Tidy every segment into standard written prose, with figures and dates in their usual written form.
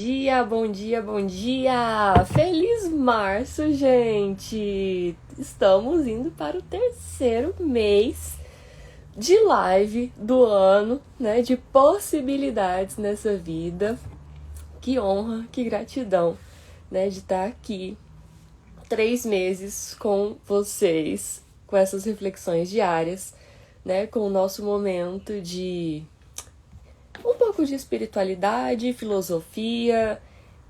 Bom dia, bom dia! Feliz março, gente! Estamos indo para o terceiro mês de live do ano, né? De possibilidades nessa vida. Que honra, que gratidão, né? De estar aqui 3 meses com vocês, com essas reflexões diárias, né? Com o nosso momento de um pouco de espiritualidade, filosofia,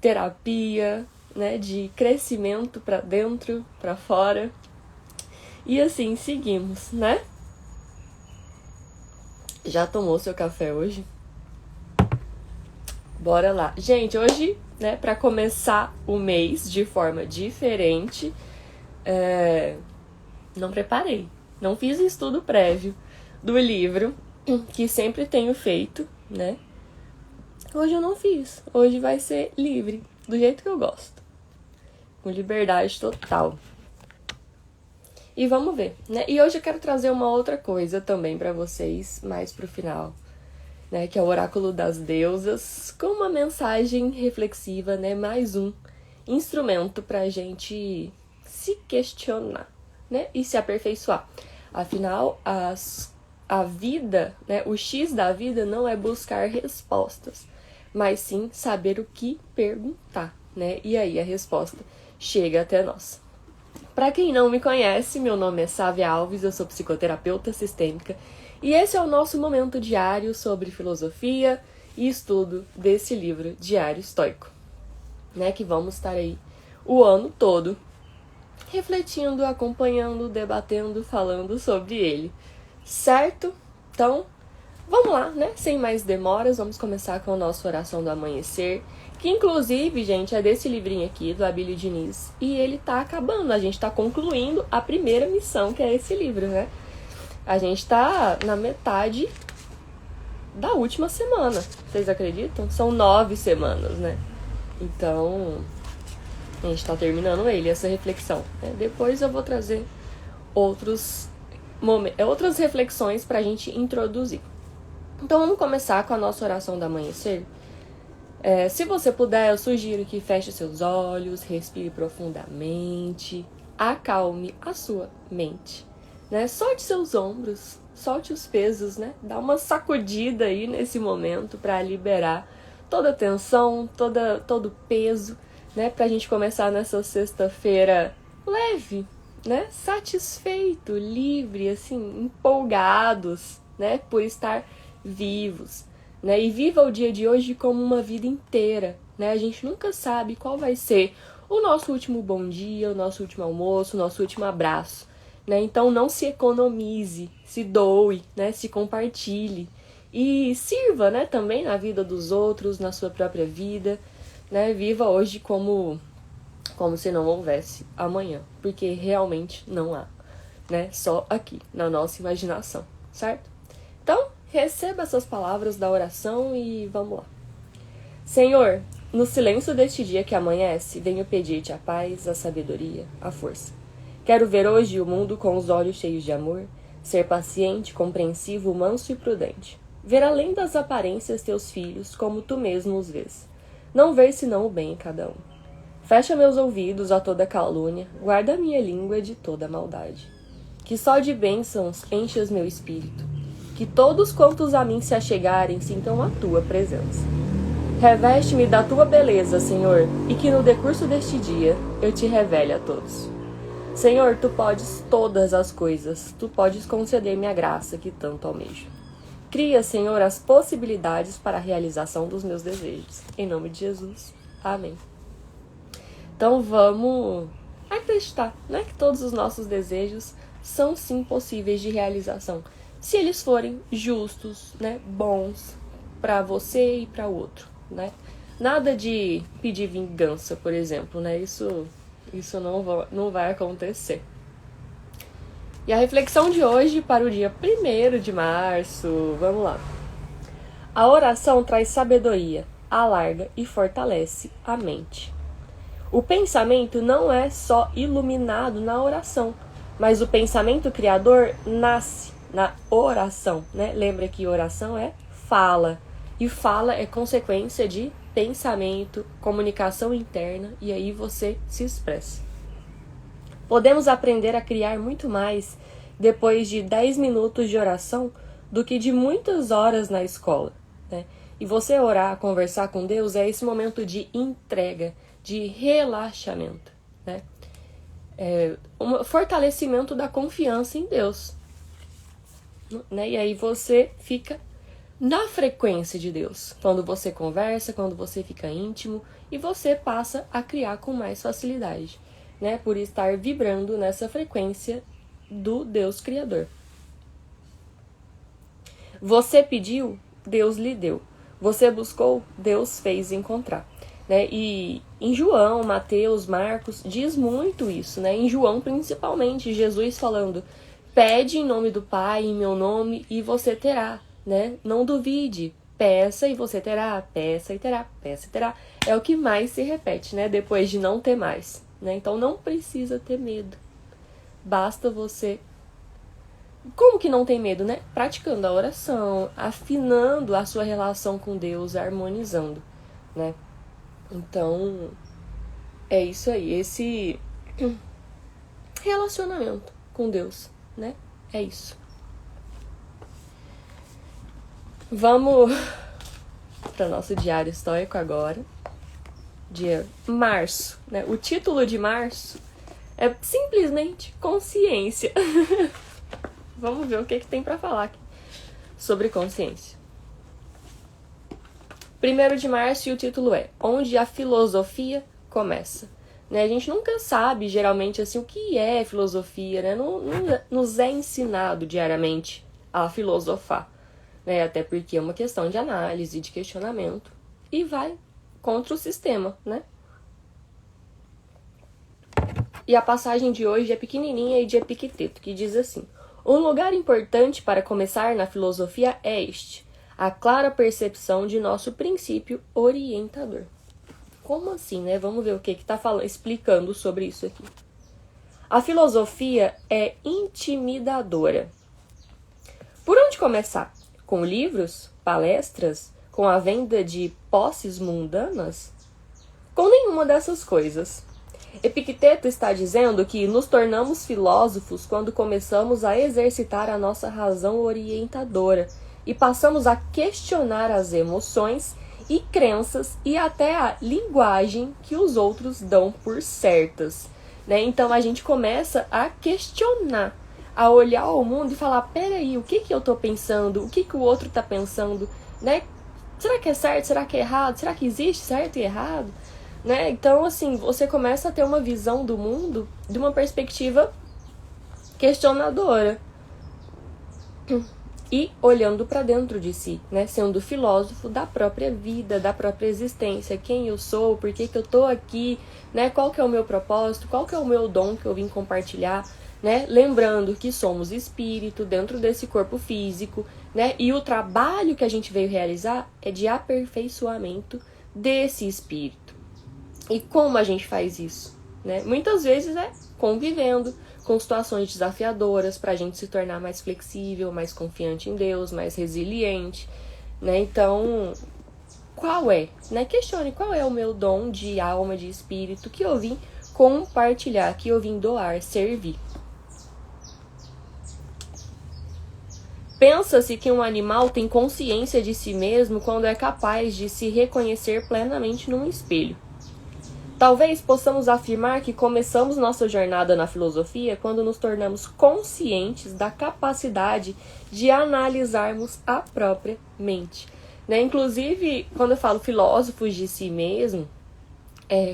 terapia, né, de crescimento para dentro, para fora. E assim seguimos, né? Já tomou seu café hoje? Bora lá. Gente, hoje, né, para começar o mês de forma diferente, não preparei, não fiz estudo prévio do livro, que sempre tenho feito, né? Hoje eu não fiz. Hoje vai ser livre, do jeito que eu gosto. Com liberdade total. E vamos ver, né? E hoje eu quero trazer uma outra coisa também pra vocês, mais pro final, né? Que é o Oráculo das Deusas, com uma mensagem reflexiva, né? Mais um instrumento pra gente se questionar, né? E se aperfeiçoar. Afinal, a vida, né? O X da vida não é buscar respostas, mas sim saber o que perguntar, né? E aí a resposta chega até nós. Para quem não me conhece, meu nome é Sávia Alves, eu sou psicoterapeuta sistêmica e esse é o nosso momento diário sobre filosofia e estudo desse livro Diário Estoico, né? Que vamos estar aí o ano todo refletindo, acompanhando, debatendo, falando sobre ele, certo? Então, vamos lá, né? Sem mais demoras, vamos começar com a nossa oração do amanhecer, que inclusive, gente, é desse livrinho aqui, do Abílio Diniz, e ele tá acabando, a gente tá concluindo a primeira missão, que é esse livro, né? A gente tá na metade da última semana, vocês acreditam? São 9 semanas, né? Então, a gente tá terminando ele, essa reflexão, né? Depois eu vou trazer outras reflexões pra gente introduzir. Então vamos começar com a nossa oração do amanhecer. Se você puder, eu sugiro que feche seus olhos, respire profundamente, acalme a sua mente, né? Solte seus ombros, solte os pesos, né? Dá uma sacudida aí nesse momento para liberar toda a tensão, todo o peso, né? Pra gente começar nessa sexta-feira leve, né? Satisfeito, livre, assim, empolgados, né? Por estar vivos, né? E viva o dia de hoje como uma vida inteira, né? A gente nunca sabe qual vai ser o nosso último bom dia, o nosso último almoço, o nosso último abraço, né? Então não se economize, se doe, né? Se compartilhe e sirva, né? Também na vida dos outros, na sua própria vida, né? Viva hoje como se não houvesse amanhã, porque realmente não há, né? Só aqui, na nossa imaginação, certo? Então, receba essas palavras da oração e vamos lá. Senhor, no silêncio deste dia que amanhece, venho pedir-te a paz, a sabedoria, a força. Quero ver hoje o mundo com os olhos cheios de amor, ser paciente, compreensivo, manso e prudente. Ver além das aparências teus filhos como tu mesmo os vês. Não ver senão o bem em cada um. Fecha meus ouvidos a toda calúnia, guarda minha língua de toda maldade. Que só de bênçãos enches meu espírito, que todos quantos a mim se achegarem sintam a tua presença. Reveste-me da tua beleza, Senhor, e que no decurso deste dia eu te revele a todos. Senhor, tu podes todas as coisas, tu podes conceder-me a graça que tanto almejo. Cria, Senhor, as possibilidades para a realização dos meus desejos. Em nome de Jesus. Amém. Então vamos acreditar, né, que todos os nossos desejos são sim possíveis de realização, se eles forem justos, né, bons para você e para o outro, né? Nada de pedir vingança, por exemplo, né? Isso não vai acontecer. E a reflexão de hoje para o dia 1º de março, vamos lá. A oração traz sabedoria, alarga e fortalece a mente. O pensamento não é só iluminado na oração, mas o pensamento criador nasce na oração, né? Lembra que oração é fala, e fala é consequência de pensamento, comunicação interna, e aí você se expressa. Podemos aprender a criar muito mais depois de 10 minutos de oração do que de muitas horas na escola, né? E você orar, conversar com Deus é esse momento de entrega, de relaxamento, né? Um fortalecimento da confiança em Deus, né? E aí você fica na frequência de Deus. Quando você conversa, quando você fica íntimo, e você passa a criar com mais facilidade, né? Por estar vibrando nessa frequência do Deus Criador. Você pediu, Deus lhe deu. Você buscou, Deus fez encontrar, né? E em João, Mateus, Marcos, diz muito isso, né? Em João, principalmente, Jesus falando: pede em nome do Pai, em meu nome, e você terá, né? Não duvide, peça e você terá, peça e terá, peça e terá. É o que mais se repete, né? Depois de não ter mais, né? Então não precisa ter medo. Basta você... Como que não tem medo, né? Praticando a oração, afinando a sua relação com Deus, harmonizando, né? Então, é isso aí, esse relacionamento com Deus, né? É isso. Vamos para o nosso diário estoico agora, dia março, né? O título de março é simplesmente consciência. Vamos ver o que tem para falar aqui sobre consciência. 1º de março, e o título é Onde a Filosofia Começa. Né? A gente nunca sabe, geralmente, assim, o que é filosofia, né? Não nos é ensinado diariamente a filosofar, né? Até porque é uma questão de análise, de questionamento, e vai contra o sistema, né? E a passagem de hoje é pequenininha e de Epicteto, que diz assim: um lugar importante para começar na filosofia é este: a clara percepção de nosso princípio orientador. Como assim, né? Vamos ver o que está explicando sobre isso aqui. A filosofia é intimidadora. Por onde começar? Com livros? Palestras? Com a venda de posses mundanas? Com nenhuma dessas coisas. Epicteto está dizendo que nos tornamos filósofos quando começamos a exercitar a nossa razão orientadora e passamos a questionar as emoções e crenças e até a linguagem que os outros dão por certas, né? Então a gente começa a questionar, a olhar o mundo e falar: peraí, o que eu estou pensando? O que o outro está pensando? Né? Será que é certo? Será que é errado? Será que existe certo e errado? Né? Então, assim, você começa a ter uma visão do mundo de uma perspectiva questionadora e olhando para dentro de si, né? Sendo filósofo da própria vida, da própria existência, quem eu sou, por que eu tô aqui, né? Qual que é o meu propósito, qual que é o meu dom que eu vim compartilhar, né? Lembrando que somos espírito dentro desse corpo físico, né? E o trabalho que a gente veio realizar é de aperfeiçoamento desse espírito. E como a gente faz isso, né? Muitas vezes é convivendo com situações desafiadoras para a gente se tornar mais flexível, mais confiante em Deus, mais resiliente, né? Então, qual é? Né? Questione qual é o meu dom de alma, de espírito que eu vim compartilhar, que eu vim doar, servir. Pensa-se que um animal tem consciência de si mesmo quando é capaz de se reconhecer plenamente num espelho. Talvez possamos afirmar que começamos nossa jornada na filosofia quando nos tornamos conscientes da capacidade de analisarmos a própria mente, né? Inclusive, quando eu falo filósofos de si mesmo,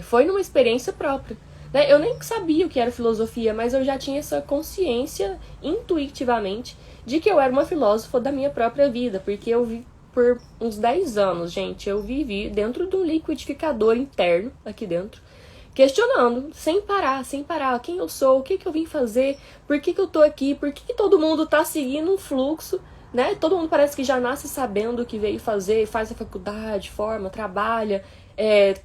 foi numa experiência própria, né? Eu nem sabia o que era filosofia, mas eu já tinha essa consciência intuitivamente de que eu era uma filósofa da minha própria vida, porque eu vi por uns 10 anos, gente, eu vivi dentro de um liquidificador interno, aqui dentro, questionando, sem parar, quem eu sou, o que eu vim fazer, por que eu tô aqui, por que todo mundo tá seguindo um fluxo, né? Todo mundo parece que já nasce sabendo o que veio fazer, faz a faculdade, forma, trabalha,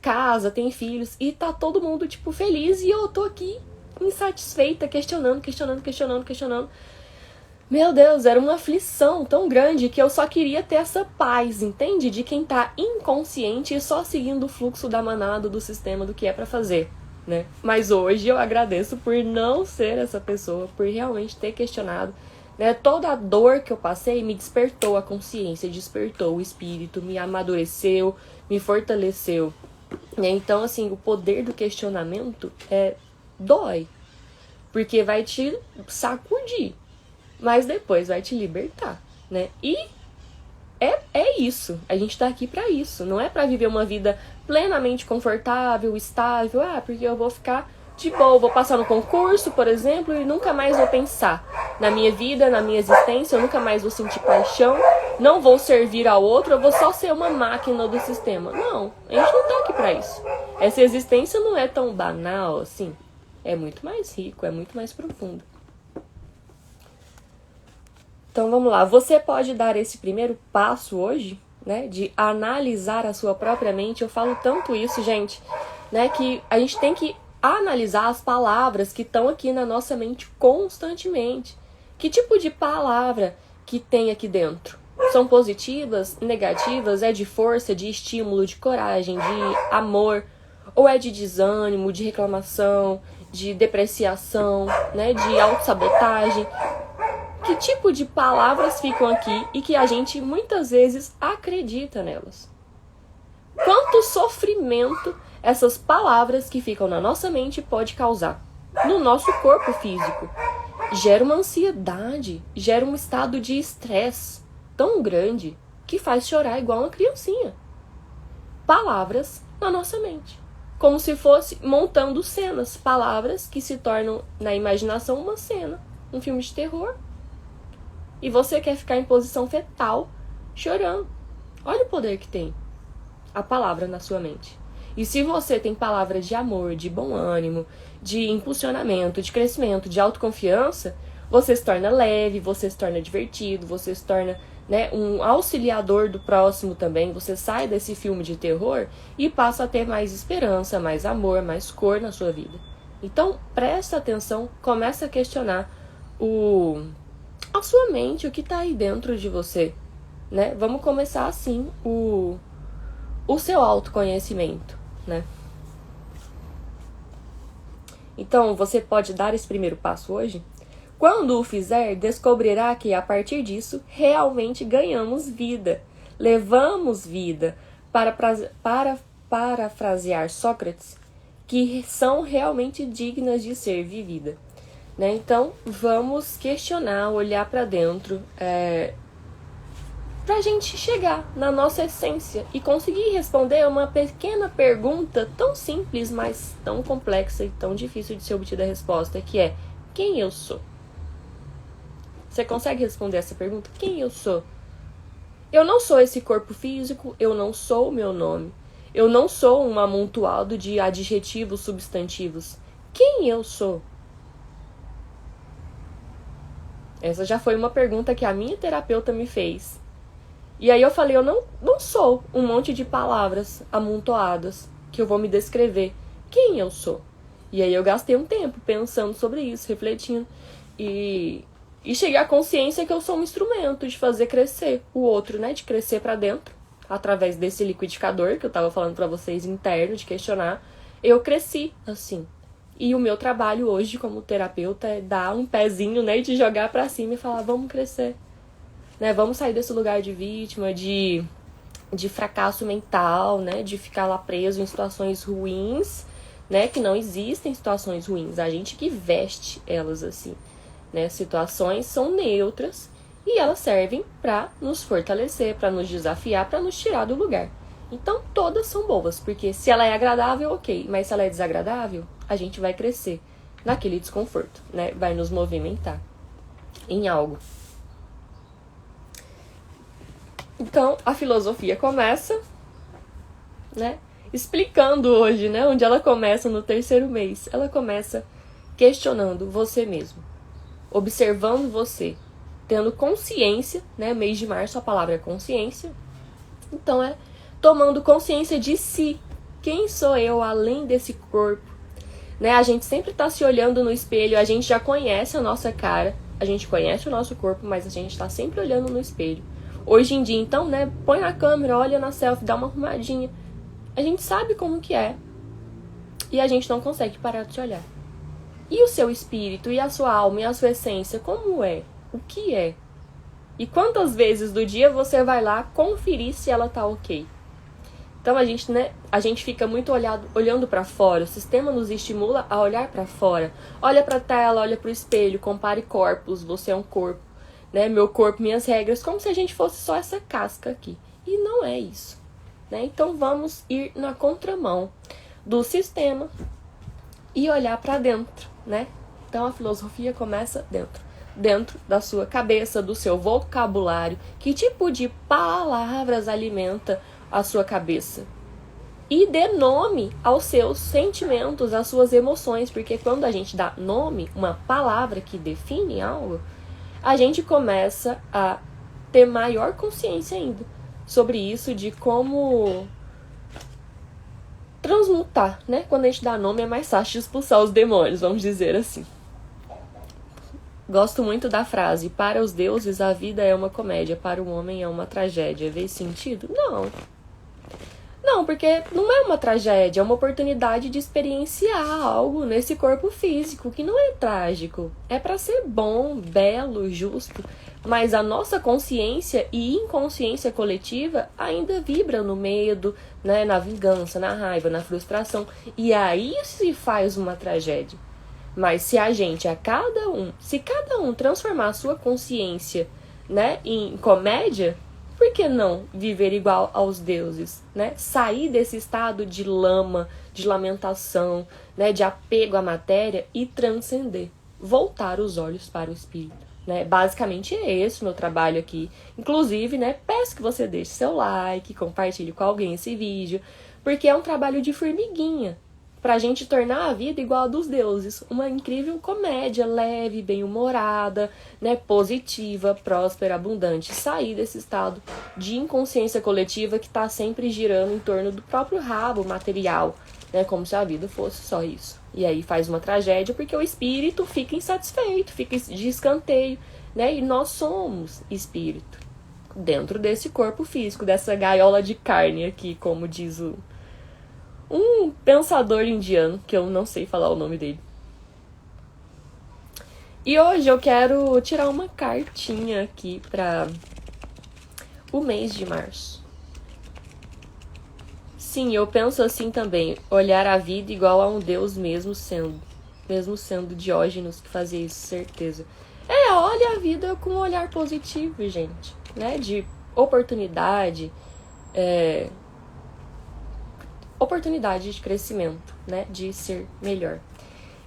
casa, tem filhos, e tá todo mundo, tipo, feliz, e eu tô aqui insatisfeita, questionando. Meu Deus, era uma aflição tão grande que eu só queria ter essa paz, entende? De quem tá inconsciente e só seguindo o fluxo da manada, do sistema, do que é pra fazer, né? Mas hoje eu agradeço por não ser essa pessoa, por realmente ter questionado, né? Toda a dor que eu passei me despertou a consciência, despertou o espírito, me amadureceu, me fortaleceu, né? Então, assim, o poder do questionamento dói, porque vai te sacudir, mas depois vai te libertar, né? E é isso. A gente tá aqui pra isso. Não é pra viver uma vida plenamente confortável, estável. Porque eu vou ficar de boa. Vou passar no concurso, por exemplo, e nunca mais vou pensar na minha vida, na minha existência. Eu nunca mais vou sentir paixão. Não vou servir ao outro. Eu vou só ser uma máquina do sistema. Não, a gente não tá aqui pra isso. Essa existência não é tão banal assim. É muito mais rico, é muito mais profundo. Então vamos lá, você pode dar esse primeiro passo hoje, né, de analisar a sua própria mente. Eu falo tanto isso, gente, né, que a gente tem que analisar as palavras que estão aqui na nossa mente constantemente. Que tipo de palavra que tem aqui dentro? São positivas, negativas, é de força, de estímulo, de coragem, de amor, ou é de desânimo, de reclamação, de depreciação, né, de autossabotagem? Que tipo de palavras ficam aqui e que a gente muitas vezes acredita nelas? Quanto sofrimento essas palavras que ficam na nossa mente pode causar no nosso corpo físico? Gera uma ansiedade, gera um estado de estresse tão grande que faz chorar igual uma criancinha. Palavras na nossa mente, como se fosse montando cenas, palavras que se tornam na imaginação uma cena, um filme de terror. E você quer ficar em posição fetal, chorando. Olha o poder que tem a palavra na sua mente. E se você tem palavras de amor, de bom ânimo, de impulsionamento, de crescimento, de autoconfiança, você se torna leve, você se torna divertido, você se torna, né, um auxiliador do próximo também. Você sai desse filme de terror e passa a ter mais esperança, mais amor, mais cor na sua vida. Então, presta atenção, começa a questionar a sua mente, o que está aí dentro de você, né? Vamos começar assim o seu autoconhecimento, né? Então, você pode dar esse primeiro passo hoje? Quando o fizer, descobrirá que a partir disso realmente ganhamos vida, levamos vida, para parafrasear Sócrates, que são realmente dignas de ser vivida. Né? Então, vamos questionar, olhar para dentro, para a gente chegar na nossa essência e conseguir responder uma pequena pergunta tão simples, mas tão complexa e tão difícil de ser obtida a resposta, que é: quem eu sou? Você consegue responder essa pergunta? Quem eu sou? Eu não sou esse corpo físico, eu não sou o meu nome, eu não sou um amontoado de adjetivos substantivos. Quem eu sou? Essa já foi uma pergunta que a minha terapeuta me fez. E aí eu falei, eu não sou um monte de palavras amontoadas que eu vou me descrever. Quem eu sou? E aí eu gastei um tempo pensando sobre isso, refletindo. E cheguei à consciência que eu sou um instrumento de fazer crescer o outro, né? De crescer pra dentro, através desse liquidificador que eu tava falando pra vocês, interno, de questionar. Eu cresci assim. E o meu trabalho hoje como terapeuta é dar um pezinho, né, de jogar pra cima e falar, vamos crescer, né, vamos sair desse lugar de vítima, de fracasso mental, né, de ficar lá preso em situações ruins, né, que não existem situações ruins, a gente que veste elas assim, né, situações são neutras e elas servem pra nos fortalecer, pra nos desafiar, pra nos tirar do lugar. Então, todas são boas, porque se ela é agradável, ok. Mas se ela é desagradável, a gente vai crescer naquele desconforto, né? Vai nos movimentar em algo. Então, a filosofia começa, né? Explicando hoje, né? Onde ela começa no 3º mês. Ela começa questionando você mesmo. Observando você. Tendo consciência, né? Mês de março, a palavra é consciência. Então, tomando consciência de si. Quem sou eu além desse corpo? Né? A gente sempre está se olhando no espelho, a gente já conhece a nossa cara, a gente conhece o nosso corpo, mas a gente tá sempre olhando no espelho. Hoje em dia, então, né, põe na câmera, olha na selfie, dá uma arrumadinha. A gente sabe como que é. E a gente não consegue parar de se olhar. E o seu espírito, e a sua alma, e a sua essência, como é? O que é? E quantas vezes do dia você vai lá conferir se ela tá ok? Então a gente fica muito olhando para fora. O sistema nos estimula a olhar para fora. Olha para a tela, olha para o espelho, compare corpos. Você é um corpo, né? Meu corpo, minhas regras, como se a gente fosse só essa casca aqui. E não é isso, né? Então vamos ir na contramão do sistema e olhar para dentro, né? Então a filosofia começa dentro da sua cabeça, do seu vocabulário. Que tipo de palavras alimenta a sua cabeça? E dê nome aos seus sentimentos, às suas emoções, porque quando a gente dá nome, uma palavra que define algo, a gente começa a ter maior consciência ainda sobre isso, de como transmutar, né? Quando a gente dá nome é mais fácil de expulsar os demônios, vamos dizer assim. Gosto muito da frase: para os deuses a vida é uma comédia, para o homem é uma tragédia. Vê sentido? Não, porque não é uma tragédia, é uma oportunidade de experienciar algo nesse corpo físico, que não é trágico. É para ser bom, belo, justo, mas a nossa consciência e inconsciência coletiva ainda vibra no medo, né, na vingança, na raiva, na frustração, e aí se faz uma tragédia. Mas se se cada um transformar a sua consciência, né, em comédia, por que não viver igual aos deuses, né? Sair desse estado de lama, de lamentação, né, de apego à matéria e transcender, voltar os olhos para o espírito, né? Basicamente é esse o meu trabalho aqui. Inclusive, né, peço que você deixe seu like, compartilhe com alguém esse vídeo, porque é um trabalho de formiguinha, pra gente tornar a vida igual a dos deuses. Uma incrível comédia, leve, bem-humorada, né, positiva, próspera, abundante. Sair desse estado de inconsciência coletiva que tá sempre girando em torno do próprio rabo material, né, como se a vida fosse só isso. E aí faz uma tragédia porque o espírito fica insatisfeito, fica de escanteio, né, e nós somos espírito dentro desse corpo físico, dessa gaiola de carne aqui, como diz um pensador indiano, que eu não sei falar o nome dele. E hoje eu quero tirar uma cartinha aqui para o mês de março. Sim, eu penso assim também, olhar a vida igual a um deus mesmo sendo Diógenes que fazia isso, certeza. Olha a vida com um olhar positivo, gente, né, de oportunidade, oportunidade de crescimento, né, de ser melhor.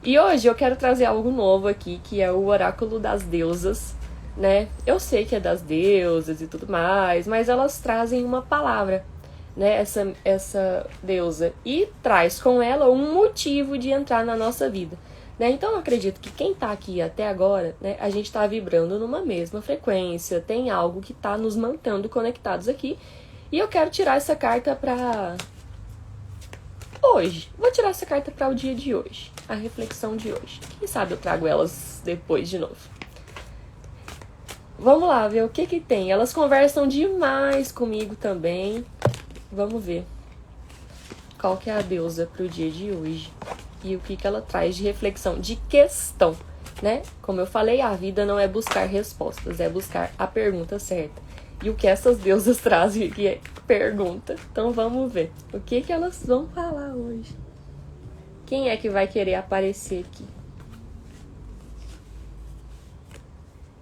E hoje eu quero trazer algo novo aqui, que é o oráculo das deusas, né? Eu sei que é das deusas e tudo mais, mas elas trazem uma palavra, né, essa deusa, e traz com ela um motivo de entrar na nossa vida, né? Então eu acredito que quem tá aqui até agora, né, a gente tá vibrando numa mesma frequência, tem algo que tá nos mantendo conectados aqui, e eu quero tirar essa carta pra hoje. Vou tirar essa carta para o dia de hoje, a reflexão de hoje. Quem sabe eu trago elas depois de novo. Vamos lá ver o que tem. Elas conversam demais comigo também. Vamos ver qual que é a deusa para o dia de hoje e o que ela traz de reflexão, de questão, né? Como eu falei, a vida não é buscar respostas, é buscar a pergunta certa. E o que essas deusas trazem aqui é pergunta. Então vamos ver o que elas vão falar hoje. Quem é que vai querer aparecer aqui?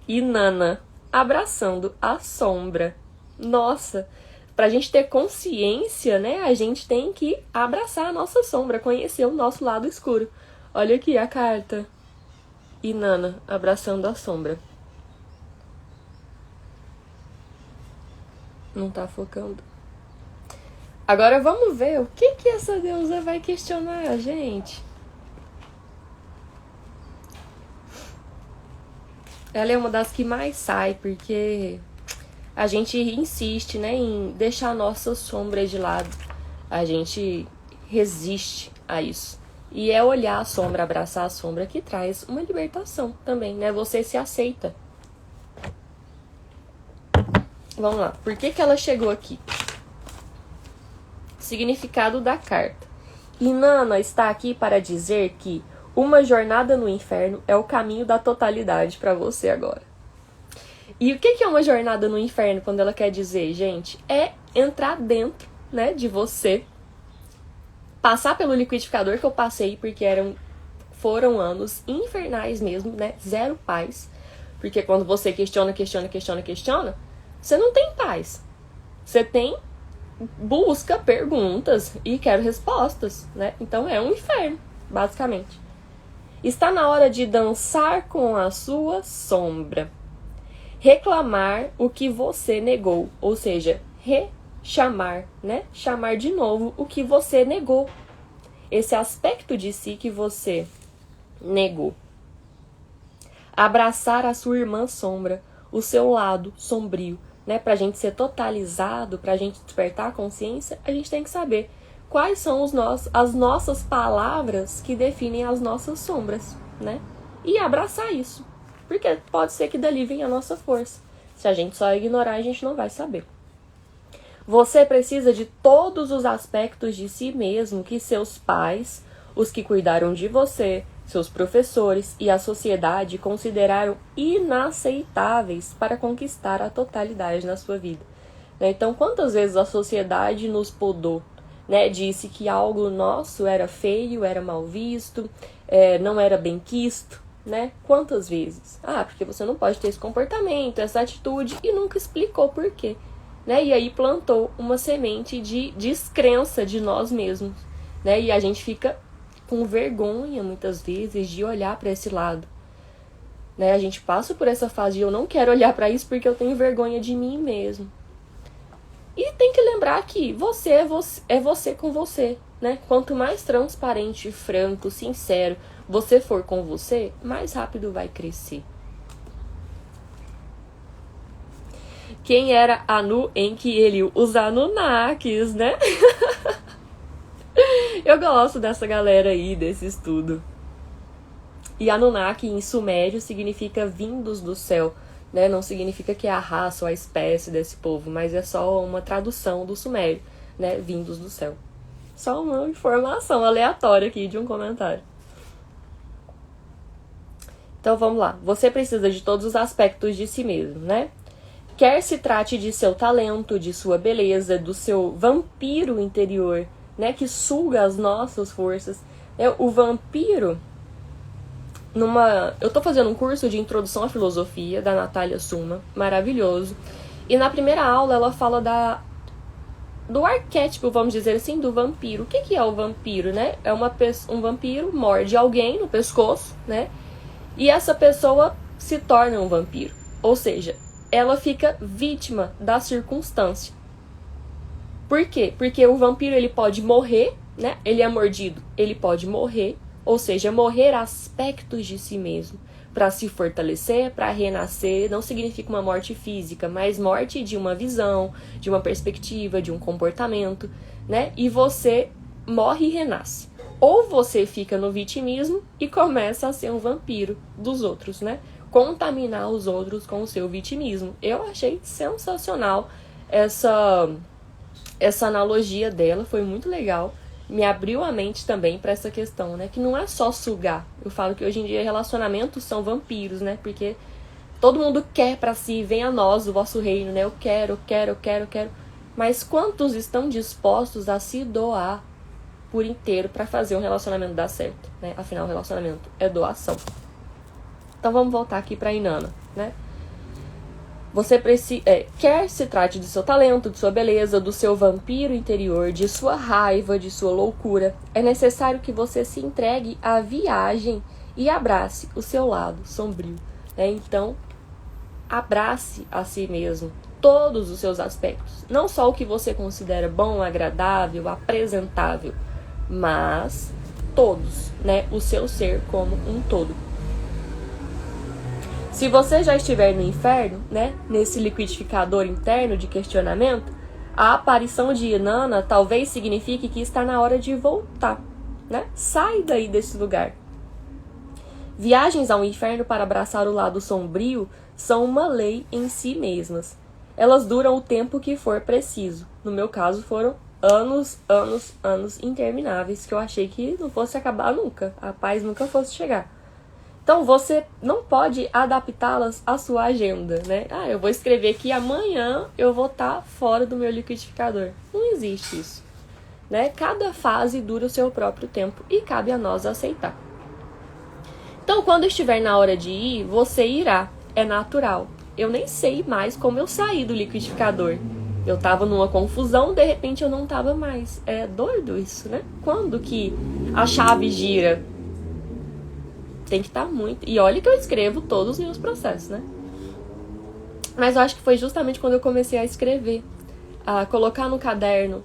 Inanna, abraçando a sombra. Nossa, pra gente ter consciência, né, a gente tem que abraçar a nossa sombra, conhecer o nosso lado escuro. Olha aqui a carta. Inanna, abraçando a sombra. Não tá focando. Agora vamos ver o que essa deusa vai questionar, gente. Ela é uma das que mais sai, porque a gente insiste, né, em deixar a nossa sombra de lado. A gente resiste a isso. E é olhar a sombra, abraçar a sombra que traz uma libertação também, né? Você se aceita. Vamos lá. Por que ela chegou aqui? Significado da carta. Inanna está aqui para dizer que uma jornada no inferno é o caminho da totalidade para você agora. E o que é uma jornada no inferno quando ela quer dizer, gente? É entrar dentro, né, de você. Passar pelo liquidificador que eu passei, porque foram anos infernais mesmo, né? Zero paz. Porque quando você questiona, você não tem paz. Você busca perguntas e quer respostas, né? Então é um inferno, basicamente. Está na hora de dançar com a sua sombra. Reclamar o que você negou, ou seja, chamar, né? Chamar de novo o que você negou. Esse aspecto de si que você negou. Abraçar a sua irmã sombra, o seu lado sombrio, né? Pra gente ser totalizado, pra gente despertar a consciência, a gente tem que saber quais são as nossas palavras que definem as nossas sombras, né? E abraçar isso. Porque pode ser que dali venha a nossa força. Se a gente só ignorar, a gente não vai saber. Você precisa de todos os aspectos de si mesmo que seus pais, os que cuidaram de você, seus professores e a sociedade consideraram inaceitáveis para conquistar a totalidade na sua vida. Então, quantas vezes a sociedade nos podou, né? Disse que algo nosso era feio, era mal visto, não era bem quisto, né? Quantas vezes? Porque você não pode ter esse comportamento, essa atitude, e nunca explicou por quê. Né? E aí plantou uma semente de descrença de nós mesmos, né? E a gente fica com vergonha, muitas vezes, de olhar para esse lado. Né? A gente passa por essa fase de eu não quero olhar para isso porque eu tenho vergonha de mim mesmo. E tem que lembrar que você é você com você, né? Quanto mais transparente, franco, sincero você for com você, mais rápido vai crescer. Quem era Anu, Enki e Eliu? Os Anunnakis, né? Eu gosto dessa galera aí, desse estudo. E Anunnaki em sumério significa vindos do céu, né? Não significa que é a raça ou a espécie desse povo, mas é só uma tradução do sumério, né? Vindos do céu. Só uma informação aleatória aqui de um comentário. Então vamos lá. Você precisa de todos os aspectos de si mesmo, né? Quer se trate de seu talento, de sua beleza, do seu vampiro interior, né, que suga as nossas forças. O vampiro, eu tô fazendo um curso de introdução à filosofia da Natália Suma, maravilhoso. E na primeira aula ela fala do arquétipo, vamos dizer assim, do vampiro. O que é o vampiro, né? Um vampiro morde alguém no pescoço, né? E essa pessoa se torna um vampiro. Ou seja, ela fica vítima da circunstância. Por quê? Porque o vampiro ele pode morrer, né? Ele é mordido, ele pode morrer, ou seja, morrer aspectos de si mesmo, para se fortalecer, para renascer. Não significa uma morte física, mas morte de uma visão, de uma perspectiva, de um comportamento, né? E você morre e renasce. Ou você fica no vitimismo e começa a ser um vampiro dos outros, né? Contaminar os outros com o seu vitimismo. Eu achei sensacional essa analogia dela, foi muito legal. Me abriu a mente também para essa questão, né? Que não é só sugar. Eu falo que hoje em dia relacionamentos são vampiros, né? Porque todo mundo quer para si, vem a nós o vosso reino, né? Eu quero. Mas quantos estão dispostos a se doar por inteiro para fazer um relacionamento dar certo, né? Afinal, o relacionamento é doação. Então vamos voltar aqui para Inanna, né? Você quer se trate de seu talento, de sua beleza, do seu vampiro interior, de sua raiva, de sua loucura, é necessário que você se entregue à viagem e abrace o seu lado sombrio, né? Então, abrace a si mesmo, todos os seus aspectos, não só o que você considera bom, agradável, apresentável, mas todos, né? O seu ser como um todo. Se você já estiver no inferno, né, nesse liquidificador interno de questionamento, a aparição de Inanna talvez signifique que está na hora de voltar. né? Sai daí desse lugar. Viagens ao inferno para abraçar o lado sombrio são uma lei em si mesmas. Elas duram o tempo que for preciso. No meu caso, foram anos intermináveis, que eu achei que não fosse acabar nunca. A paz nunca fosse chegar. Então, você não pode adaptá-las à sua agenda, né? Eu vou escrever aqui, amanhã eu vou estar fora do meu liquidificador. Não existe isso, né? Cada fase dura o seu próprio tempo e cabe a nós aceitar. Então, quando estiver na hora de ir, você irá. É natural. Eu nem sei mais como eu saí do liquidificador. Eu tava numa confusão, de repente eu não tava mais. É doido isso, né? Quando que a chave gira? Tem que estar muito... E olha que eu escrevo todos os meus processos, né? Mas eu acho que foi justamente quando eu comecei a escrever, a colocar no caderno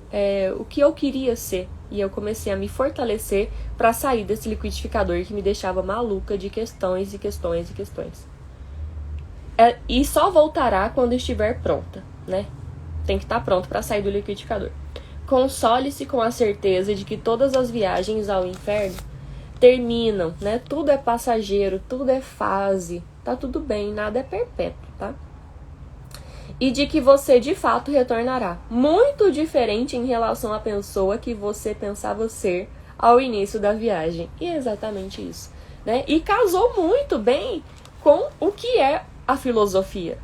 o que eu queria ser. E eu comecei a me fortalecer para sair desse liquidificador que me deixava maluca de questões e questões e questões. E só voltará quando estiver pronta, né? Tem que estar pronto para sair do liquidificador. Console-se com a certeza de que todas as viagens ao inferno terminam, né? Tudo é passageiro, tudo é fase, tá tudo bem, nada é perpétuo, tá? E de que você de fato retornará. Muito diferente em relação à pessoa que você pensava ser ao início da viagem. E é exatamente isso, né? E casou muito bem com o que é a filosofia,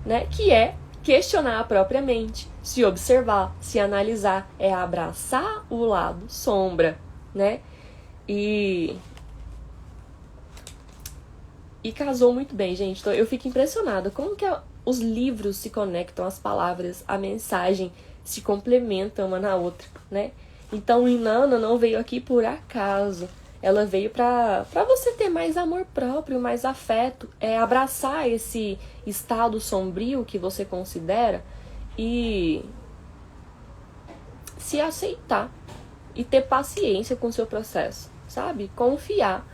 né? Que é questionar a própria mente, se observar, se analisar, é abraçar o lado sombra, né? E casou muito bem, gente. Então, eu fico impressionada como que os livros se conectam, as palavras, a mensagem se complementam uma na outra, né? Então, Inanna não veio aqui por acaso. Ela veio para você ter mais amor próprio, mais afeto, abraçar esse estado sombrio que você considera e se aceitar e ter paciência com o seu processo, sabe? Confiar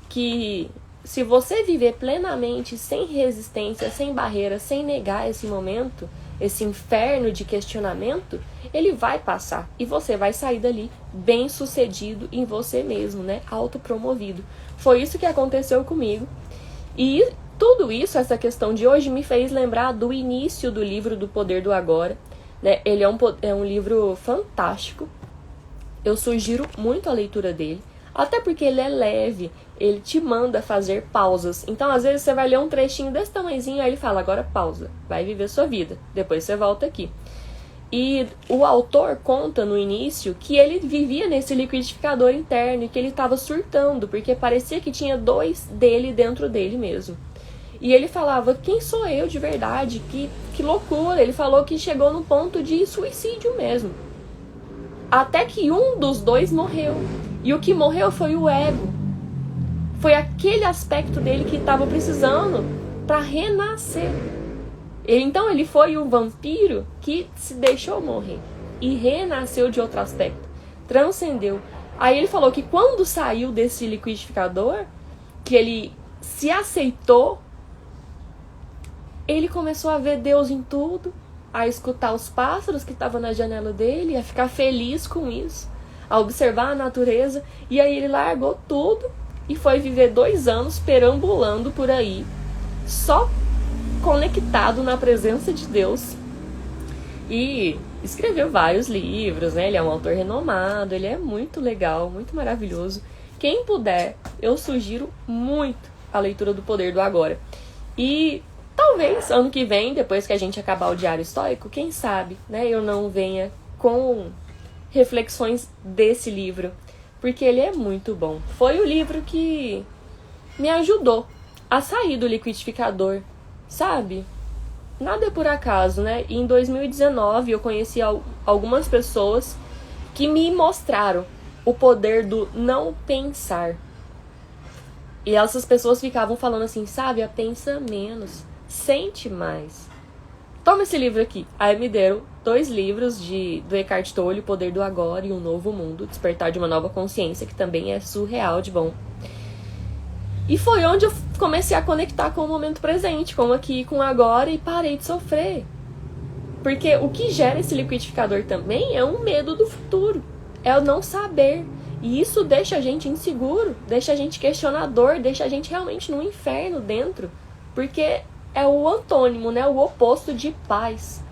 que se você viver plenamente, sem resistência, sem barreira, sem negar esse momento, esse inferno de questionamento, ele vai passar e você vai sair dali bem sucedido em você mesmo, né? Autopromovido. Foi isso que aconteceu comigo. E tudo isso, essa questão de hoje, me fez lembrar do início do livro do Poder do Agora, né? Ele é um livro fantástico. Eu sugiro muito a leitura dele. Até porque ele é leve, ele te manda fazer pausas. Então, às vezes, você vai ler um trechinho desse tamanhozinho, aí ele fala, agora pausa, vai viver sua vida. Depois você volta aqui. E o autor conta no início que ele vivia nesse liquidificador interno e que ele estava surtando, porque parecia que tinha dois dele dentro dele mesmo. E ele falava, quem sou eu de verdade? Que loucura! Ele falou que chegou no ponto de suicídio mesmo. Até que um dos dois morreu. E o que morreu foi o ego. Foi aquele aspecto dele que estava precisando para renascer. Então ele foi um vampiro que se deixou morrer e renasceu de outro aspecto. Transcendeu. Aí ele falou que quando saiu desse liquidificador, que ele se aceitou, ele começou a ver Deus em tudo, a escutar os pássaros que estavam na janela dele, a ficar feliz com isso, a observar a natureza. E aí ele largou tudo e foi viver 2 anos perambulando por aí, só conectado na presença de Deus. E escreveu vários livros, né? Ele é um autor renomado, ele é muito legal, muito maravilhoso. Quem puder, eu sugiro muito a leitura do Poder do Agora. E talvez ano que vem, depois que a gente acabar o Diário Estoico, quem sabe, né, eu não venha com reflexões desse livro, porque ele é muito bom. Foi o livro que me ajudou a sair do liquidificador, sabe? Nada é por acaso, né? E em 2019 eu conheci algumas pessoas que me mostraram o poder do não pensar. E essas pessoas ficavam falando assim, sabe? Pensa menos, sente mais. Toma esse livro aqui. Aí me deram 2 livros do Eckhart Tolle, O Poder do Agora e Um Novo Mundo, Despertar de uma Nova Consciência, que também é surreal de bom. E foi onde eu comecei a conectar com o momento presente, com o aqui e com o agora, e parei de sofrer. Porque o que gera esse liquidificador também é um medo do futuro. É o não saber. E isso deixa a gente inseguro, deixa a gente questionador, deixa a gente realmente num inferno dentro. Porque é o antônimo, né? O oposto de paz.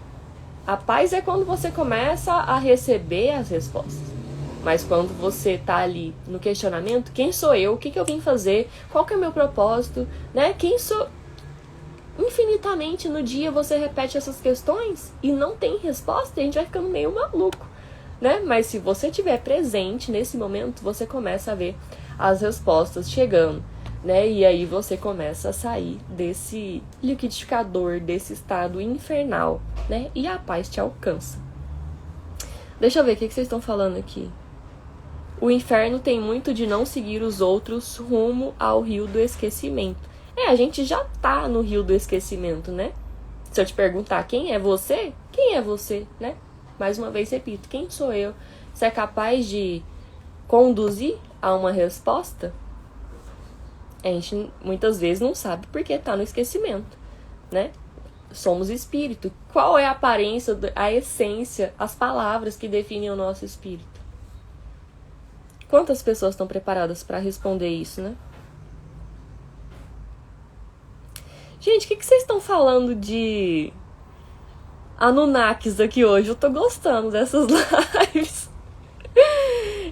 A paz é quando você começa a receber as respostas. Mas quando você tá ali no questionamento, quem sou eu? O que eu vim fazer? Qual que é o meu propósito? Né? Quem sou... Infinitamente no dia você repete essas questões e não tem resposta, e a gente vai ficando meio maluco, né? Mas se você estiver presente nesse momento, você começa a ver as respostas chegando, né? E aí você começa a sair desse liquidificador, desse estado infernal, né? E a paz te alcança. Deixa eu ver o que vocês estão falando aqui. O inferno tem muito de não seguir os outros rumo ao rio do esquecimento. A gente já tá no rio do esquecimento, né? Se eu te perguntar quem é você, né? Mais uma vez repito, quem sou eu? Você é capaz de conduzir a uma resposta? A gente muitas vezes não sabe porque tá no esquecimento, né? Somos espírito. Qual é a aparência, a essência, as palavras que definem o nosso espírito? Quantas pessoas estão preparadas para responder isso, né? Gente, o que vocês estão falando de Anunnakis aqui hoje? Eu tô gostando dessas lives.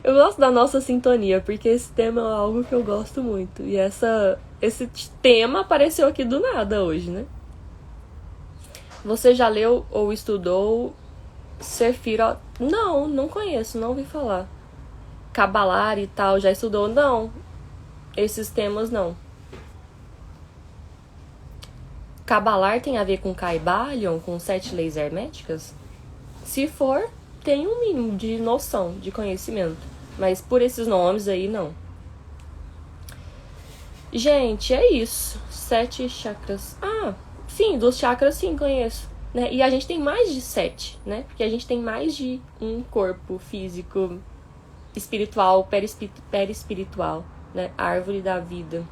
Eu gosto da nossa sintonia, porque esse tema é algo que eu gosto muito. E esse tema apareceu aqui do nada hoje, né? Você já leu ou estudou Sefirot? Não conheço, não ouvi falar. Cabalar e tal, já estudou? Não. Esses temas não. Cabalar tem a ver com Caibalion, com 7 leis herméticas? Se for, tem um mínimo de noção, de conhecimento. Mas por esses nomes aí, não. Gente, é isso. 7 chakras. Sim, dos chakras sim, conheço. Né? E a gente tem mais de 7, né? Porque a gente tem mais de um corpo físico, espiritual, perispiritual, né? Árvore da vida.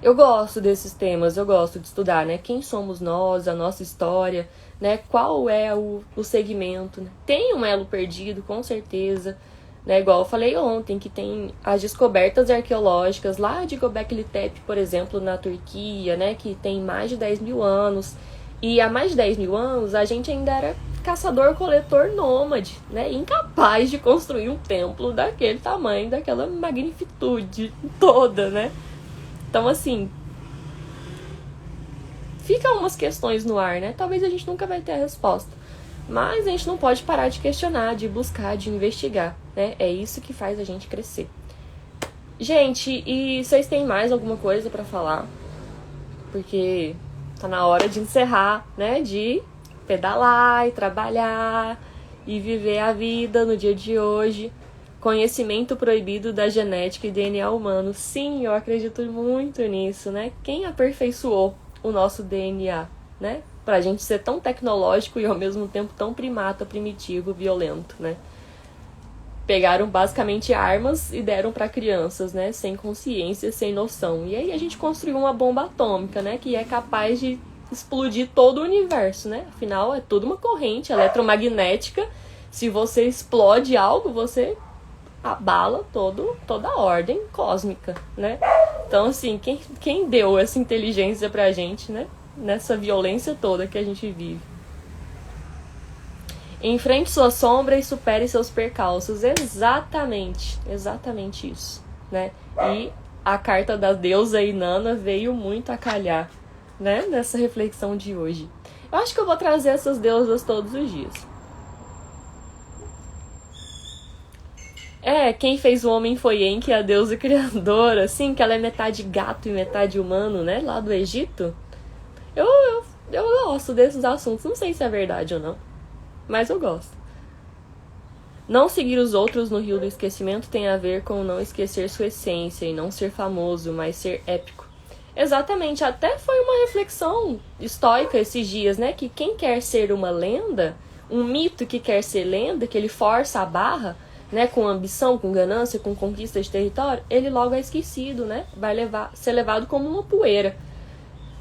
Eu gosto desses temas, eu gosto de estudar, né? Quem somos nós, a nossa história, né? Qual é o segmento, né? Tem um elo perdido, com certeza, né? Igual eu falei ontem, que tem as descobertas arqueológicas lá de Göbekli Tepe, por exemplo, na Turquia, né? Que tem mais de 10 mil anos. E há mais de 10 mil anos, a gente ainda era caçador-coletor nômade, né? Incapaz de construir um templo daquele tamanho, daquela magnitude toda, né? Então, assim, ficam umas questões no ar, né? Talvez a gente nunca vai ter a resposta. Mas a gente não pode parar de questionar, de buscar, de investigar, né? É isso que faz a gente crescer. Gente, e vocês têm mais alguma coisa pra falar? Porque tá na hora de encerrar, né? De pedalar e trabalhar e viver a vida no dia de hoje. Conhecimento proibido da genética e DNA humano. Sim, eu acredito muito nisso, né? Quem aperfeiçoou o nosso DNA, né? Pra gente ser tão tecnológico e ao mesmo tempo tão primata, primitivo, violento, né? Pegaram basicamente armas e deram pra crianças, né? Sem consciência, sem noção. E aí a gente construiu uma bomba atômica, né? Que é capaz de explodir todo o universo, né? Afinal, é tudo uma corrente eletromagnética. Se você explode algo, você abala toda a ordem cósmica, né? Então, assim, quem deu essa inteligência pra gente, né? Nessa violência toda que a gente vive. Enfrente sua sombra e supere seus percalços. Exatamente isso, né? E a carta da deusa Inanna veio muito a calhar, né? Nessa reflexão de hoje. Eu acho que eu vou trazer essas deusas todos os dias. Quem fez o homem foi Enki, a deusa criadora, assim, que ela é metade gato e metade humano, né? Lá do Egito. Eu gosto desses assuntos, não sei se é verdade ou não, mas eu gosto. Não seguir os outros no rio do esquecimento tem a ver com não esquecer sua essência e não ser famoso, mas ser épico. Exatamente, até foi uma reflexão estoica esses dias, né? Que quem quer ser uma lenda, um mito que quer ser lenda, que ele força a barra, né, com ambição, com ganância, com conquista de território, ele logo é esquecido, né? Vai ser levado como uma poeira.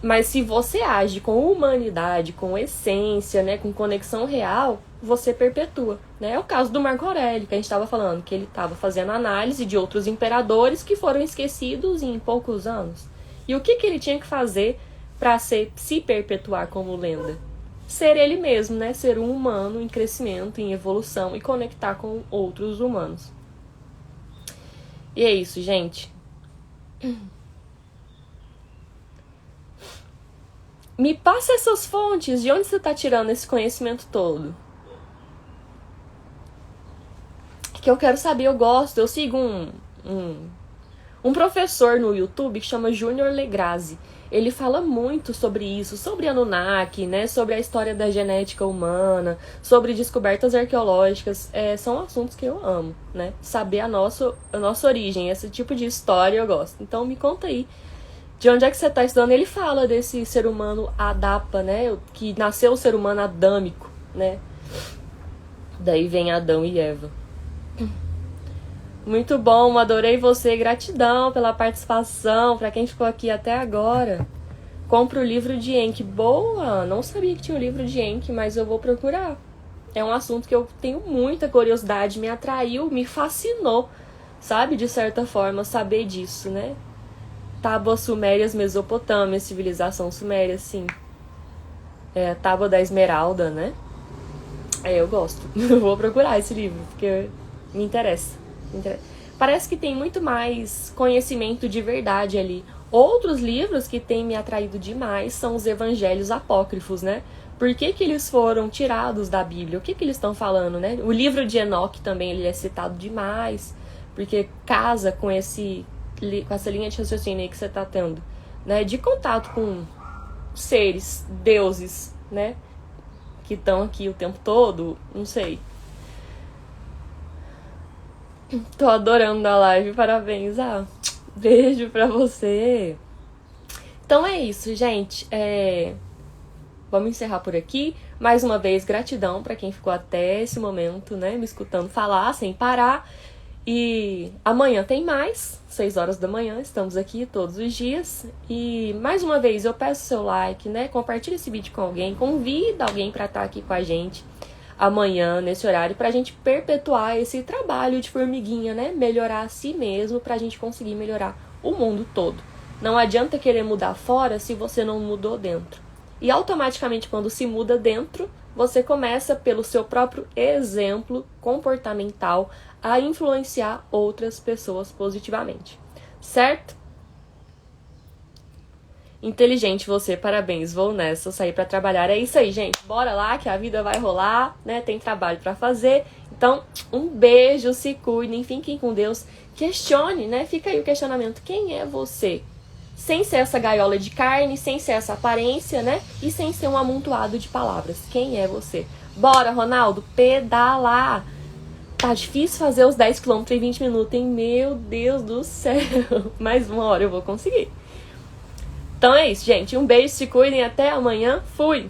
Mas se você age com humanidade, com essência, né, com conexão real, você perpetua, né? É o caso do Marco Aurélio, que a gente estava falando, que ele estava fazendo análise de outros imperadores que foram esquecidos em poucos anos. E o que ele tinha que fazer para se perpetuar como lenda? Ser ele mesmo, né? Ser um humano em crescimento, em evolução e conectar com outros humanos. E é isso, gente. Me passa essas fontes. De onde você está tirando esse conhecimento todo? Que eu quero saber, eu gosto. Eu sigo um professor no YouTube que chama Júnior Legrazi. Ele fala muito sobre isso, sobre Anunnaki, né? Sobre a história da genética humana, sobre descobertas arqueológicas. São assuntos que eu amo, né? Saber a nossa origem, esse tipo de história eu gosto. Então me conta aí. De onde é que você está estudando? Ele fala desse ser humano Adapa, né? Que nasceu o ser humano adâmico, né? Daí vem Adão e Eva. Muito bom, adorei você. Gratidão pela participação. Para quem ficou aqui até agora. Compre o livro de Enki. Boa! Não sabia que tinha um livro de Enki, mas eu vou procurar. É um assunto que eu tenho muita curiosidade. Me atraiu, me fascinou, sabe? De certa forma, saber disso, né? Tábuas sumérias, Mesopotâmia, civilização suméria, sim. Tábua da Esmeralda, né? Eu gosto. Eu vou procurar esse livro, porque me interessa. Parece que tem muito mais conhecimento de verdade ali. Outros livros que têm me atraído demais são os evangelhos apócrifos, né? Por que eles foram tirados da Bíblia? O que eles estão falando, né? O livro de Enoque também ele é citado demais, porque casa com essa linha de raciocínio aí que você está tendo, né? De contato com seres, deuses, né? Que estão aqui o tempo todo, não sei. Tô adorando a live, parabéns. Beijo pra você. Então é isso, gente. Vamos encerrar por aqui. Mais uma vez, gratidão pra quem ficou até esse momento, né? Me escutando falar sem parar. E amanhã tem mais, 6 horas da manhã, estamos aqui todos os dias. E mais uma vez, eu peço seu like, né? Compartilha esse vídeo com alguém, convida alguém pra estar aqui com a gente amanhã, nesse horário, pra gente perpetuar esse trabalho de formiguinha, né? Melhorar a si mesmo, pra gente conseguir melhorar o mundo todo. Não adianta querer mudar fora se você não mudou dentro. E automaticamente, quando se muda dentro, você começa, pelo seu próprio exemplo comportamental, a influenciar outras pessoas positivamente. Certo? Inteligente você, parabéns, vou nessa, sair pra trabalhar. É isso aí, gente, bora lá que a vida vai rolar, né? Tem trabalho pra fazer. Então, um beijo, se cuidem, fiquem com Deus. Questione, né? Fica aí o questionamento, quem é você? Sem ser essa gaiola de carne, sem ser essa aparência, né? E sem ser um amontoado de palavras. Quem é você? Bora, Ronaldo, pedalar! Tá difícil fazer os 10 km em 20 minutos, hein? Meu Deus do céu! Mais uma hora eu vou conseguir. Então é isso, gente. Um beijo, se cuidem. Até amanhã. Fui!